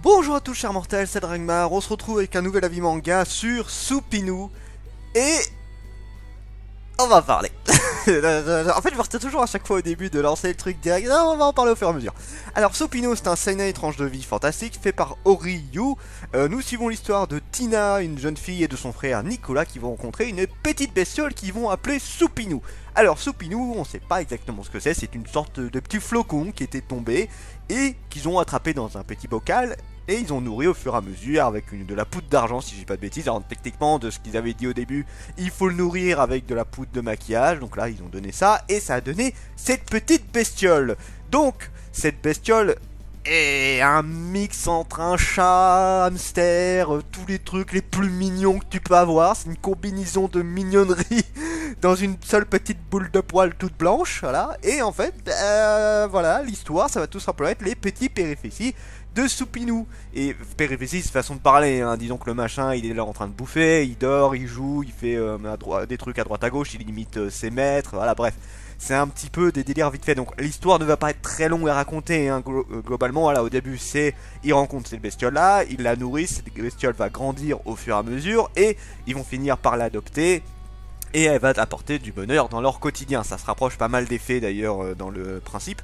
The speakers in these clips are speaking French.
Bonjour à tous chers mortels, c'est Dragmar, on se retrouve avec un nouvel avis manga sur Supinu et on va parler. En fait je me retiens toujours à chaque fois au début de lancer le truc direct, non, on va en parler au fur et à mesure. Alors Supinu c'est un seinen tranche de vie fantastique fait par Oriyu. Nous suivons l'histoire de Tina, une jeune fille et de son frère Nicolas qui vont rencontrer une petite bestiole qu'ils vont appeler Supinu. Alors Supinu, on sait pas exactement ce que c'est une sorte de petit flocon qui était tombé et qu'ils ont attrapé dans un petit bocal. Et ils ont nourri au fur et à mesure avec de la poudre d'argent si j'ai pas de bêtises. Alors techniquement de ce qu'ils avaient dit au début, il faut le nourrir avec de la poudre de maquillage. Donc là ils ont donné ça et ça a donné cette petite bestiole. Donc cette bestiole est un mix entre un chat, hamster, tous les trucs les plus mignons que tu peux avoir. C'est une combinaison de mignonnerie dans une seule petite boule de poils toute blanche. Voilà. Et en fait, voilà, l'histoire ça va tout simplement être les petits péripéties de Supinu. Et péripéties, c'est façon de parler, hein. Disons que le machin il est là en train de bouffer, il dort, il joue, il fait des trucs à droite à gauche, il imite ses maîtres, voilà bref. C'est un petit peu des délires vite fait, donc l'histoire ne va pas être très longue à raconter, hein. Globalement, voilà, au début c'est, il rencontre cette bestiole là, il la nourrit, cette bestiole va grandir au fur et à mesure, et ils vont finir par l'adopter, et elle va apporter du bonheur dans leur quotidien. Ça se rapproche pas mal des faits d'ailleurs dans le principe.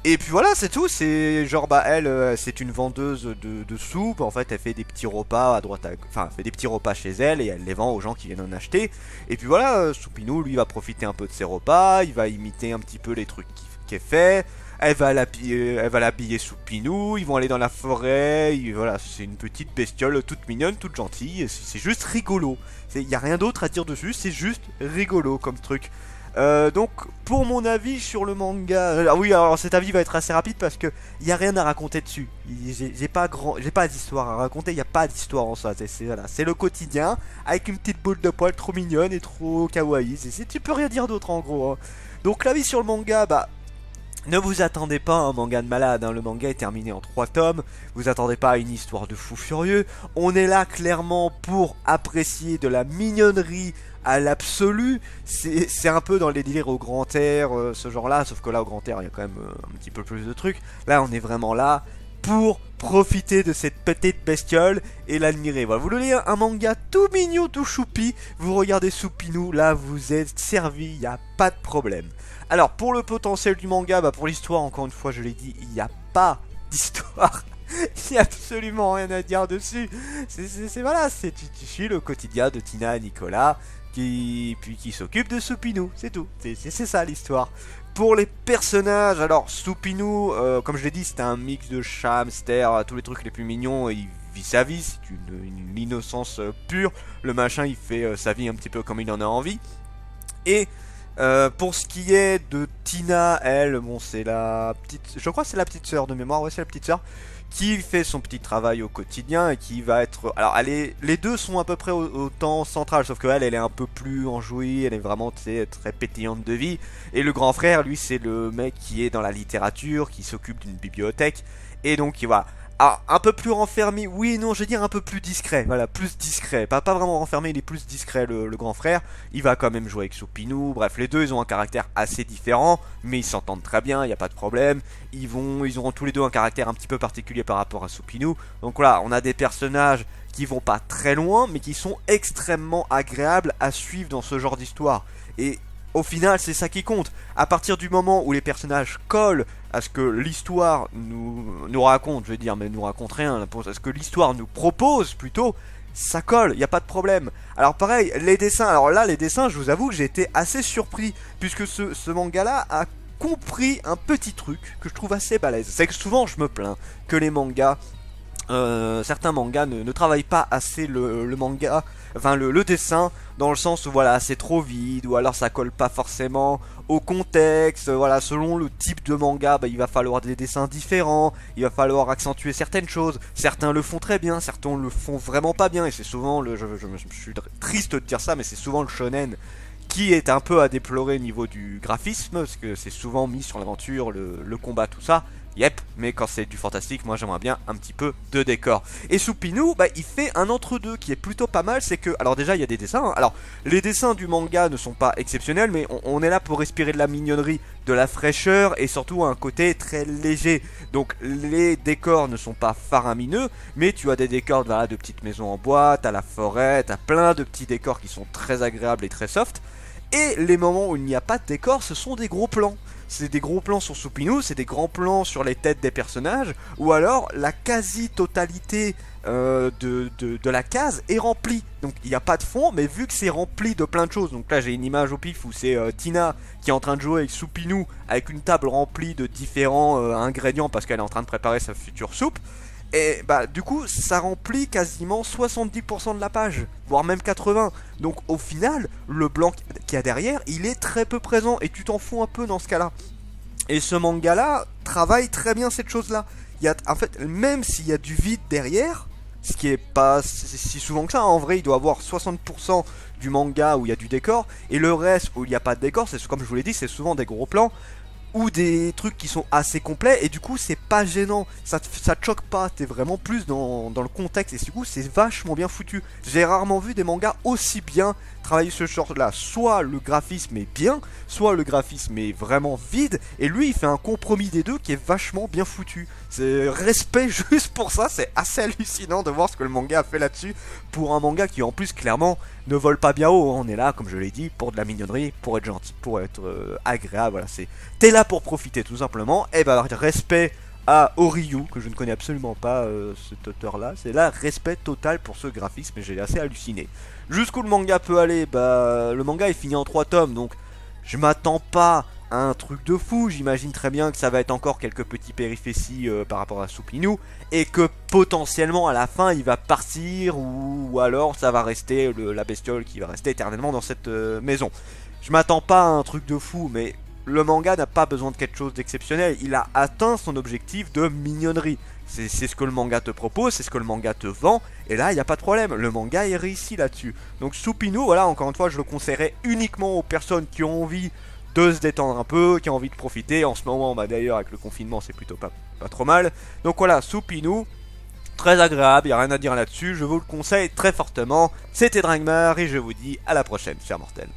Et puis voilà, c'est tout. C'est genre bah elle, c'est une vendeuse de soupe. En fait, elle fait des petits repas à droite, enfin, elle fait des petits repas chez elle et elle les vend aux gens qui viennent en acheter. Et puis voilà, Supinu lui va profiter un peu de ses repas. Il va imiter un petit peu les trucs qu'elle fait. Elle va l'habiller Supinu, ils vont aller dans la forêt, voilà, c'est une petite bestiole toute mignonne, toute gentille, c'est juste rigolo. Il n'y a rien d'autre à dire dessus, c'est juste rigolo comme truc. Donc pour mon avis sur le manga, oui alors cet avis va être assez rapide parce que il n'y a rien à raconter dessus. J'ai pas d'histoire à raconter, il n'y a pas d'histoire en soi, c'est le quotidien avec une petite boule de poils trop mignonne et trop kawaii, tu peux rien dire d'autre en gros, hein. Donc l'avis sur le manga, bah... Ne vous attendez pas à un manga de malade, hein. Le manga est terminé en 3 tomes, vous attendez pas à une histoire de fou furieux, on est là clairement pour apprécier de la mignonnerie à l'absolu, c'est un peu dans les délires au grand air, ce genre là, sauf que là au grand air il y a quand même un petit peu plus de trucs, là on est vraiment là pour profiter de cette petite bestiole et l'admirer. Voilà, vous voulez un manga tout mignon, tout choupi, vous regardez Supinu, là vous êtes servi, il n'y a pas de problème. Alors pour le potentiel du manga, bah pour l'histoire, encore une fois je l'ai dit, il n'y a pas d'histoire. Il n'y a absolument rien à dire dessus. Voilà, tu suis le quotidien de Tina et Nicolas qui s'occupe de Supinu, c'est tout. C'est ça l'histoire. Pour les personnages, alors Supinu, comme je l'ai dit, c'est un mix de chat, hamster, tous les trucs les plus mignons. Il vit sa vie, c'est une innocence pure. Le machin, il fait sa vie un petit peu comme il en a envie. Et pour ce qui est de Tina, elle, bon, c'est la petite, je crois que c'est la petite sœur de mémoire, ouais, c'est la petite sœur qui fait son petit travail au quotidien et qui va être, alors les deux sont à peu près au temps central, sauf que elle est un peu plus enjouée, elle est vraiment très pétillante de vie, et le grand frère, lui, c'est le mec qui est dans la littérature, qui s'occupe d'une bibliothèque, et donc voilà. Alors, un peu plus renfermé, oui, non, je veux dire un peu plus discret, voilà, plus discret, pas vraiment renfermé, il est plus discret le grand frère, il va quand même jouer avec Supinu, bref, les deux ils ont un caractère assez différent, mais ils s'entendent très bien, il n'y a pas de problème, ils auront tous les deux un caractère un petit peu particulier par rapport à Supinu, donc voilà, on a des personnages qui vont pas très loin, mais qui sont extrêmement agréables à suivre dans ce genre d'histoire, et au final, c'est ça qui compte. À partir du moment où les personnages collent à ce que l'histoire nous raconte, je veux dire, mais nous raconte rien, à ce que l'histoire nous propose plutôt, ça colle, il n'y a pas de problème. Alors pareil, les dessins, alors là, les dessins, je vous avoue que j'ai été assez surpris, puisque ce manga-là a compris un petit truc que je trouve assez balèze. C'est que souvent, je me plains que les mangas... certains mangas ne travaillent pas assez le manga, enfin le dessin, dans le sens où voilà c'est trop vide, ou alors ça colle pas forcément au contexte, voilà, selon le type de manga, bah, il va falloir des dessins différents, il va falloir accentuer certaines choses, certains le font très bien, certains le font vraiment pas bien, et c'est souvent, je suis triste de dire ça, mais c'est souvent le shonen qui est un peu à déplorer au niveau du graphisme, parce que c'est souvent mis sur l'aventure, le combat, tout ça. Yep, mais quand c'est du fantastique, moi j'aimerais bien un petit peu de décor. Et Supinu, bah, il fait un entre-deux qui est plutôt pas mal, c'est que, alors déjà il y a des dessins, hein. Alors les dessins du manga ne sont pas exceptionnels, mais on est là pour respirer de la mignonnerie, de la fraîcheur, et surtout un côté très léger. Donc les décors ne sont pas faramineux, mais tu as des décors voilà, de petites maisons en bois, t'as la forêt, t'as plein de petits décors qui sont très agréables et très soft. Et les moments où il n'y a pas de décor, ce sont des gros plans. C'est des gros plans sur Supinu, c'est des grands plans sur les têtes des personnages, ou alors la quasi-totalité de la case est remplie. Donc il n'y a pas de fond, mais vu que c'est rempli de plein de choses, donc là j'ai une image au pif où c'est Tina qui est en train de jouer avec Supinu avec une table remplie de différents ingrédients parce qu'elle est en train de préparer sa future soupe. Et bah du coup ça remplit quasiment 70% de la page, voire même 80. Donc au final, le blanc qu'il y a derrière, il est très peu présent et tu t'en fous un peu dans ce cas-là. Et ce manga-là travaille très bien cette chose-là. En fait, même s'il y a du vide derrière, ce qui est pas si souvent que ça, en vrai il doit avoir 60% du manga où il y a du décor, et le reste où il n'y a pas de décor, c'est comme je vous l'ai dit, c'est souvent des gros plans ou des trucs qui sont assez complets, et du coup c'est pas gênant, ça te choque pas, t'es vraiment plus dans le contexte, et du coup c'est vachement bien foutu. J'ai rarement vu des mangas aussi bien travailler ce genre là, soit le graphisme est bien, soit le graphisme est vraiment vide, et lui il fait un compromis des deux qui est vachement bien foutu. C'est respect juste pour ça, c'est assez hallucinant de voir ce que le manga a fait là-dessus, pour un manga qui en plus clairement ne vole pas bien haut. On est là, comme je l'ai dit, pour de la mignonnerie, pour être gentil, pour être agréable, voilà, t'es là pour profiter tout simplement. Et bah respect à Oriyu, que je ne connais absolument pas cet auteur là, c'est là respect total pour ce graphisme, et j'ai assez halluciné. Jusqu'où le manga peut aller, bah le manga est fini en 3 tomes, donc je m'attends pas à un truc de fou, j'imagine très bien que ça va être encore quelques petits péripéties par rapport à Supinu, et que potentiellement à la fin il va partir, ou alors ça va rester la bestiole qui va rester éternellement dans cette maison. Je m'attends pas à un truc de fou, mais le manga n'a pas besoin de quelque chose d'exceptionnel, il a atteint son objectif de mignonnerie. C'est ce que le manga te propose, c'est ce que le manga te vend, et là il n'y a pas de problème, le manga est réussi là-dessus. Donc Supinu, voilà, encore une fois, je le conseillerais uniquement aux personnes qui ont envie de se détendre un peu, qui ont envie de profiter. En ce moment, bah d'ailleurs avec le confinement c'est plutôt pas trop mal. Donc voilà, Supinu, très agréable, il n'y a rien à dire là-dessus, je vous le conseille très fortement. C'était Dragmar et je vous dis à la prochaine, chers mortels.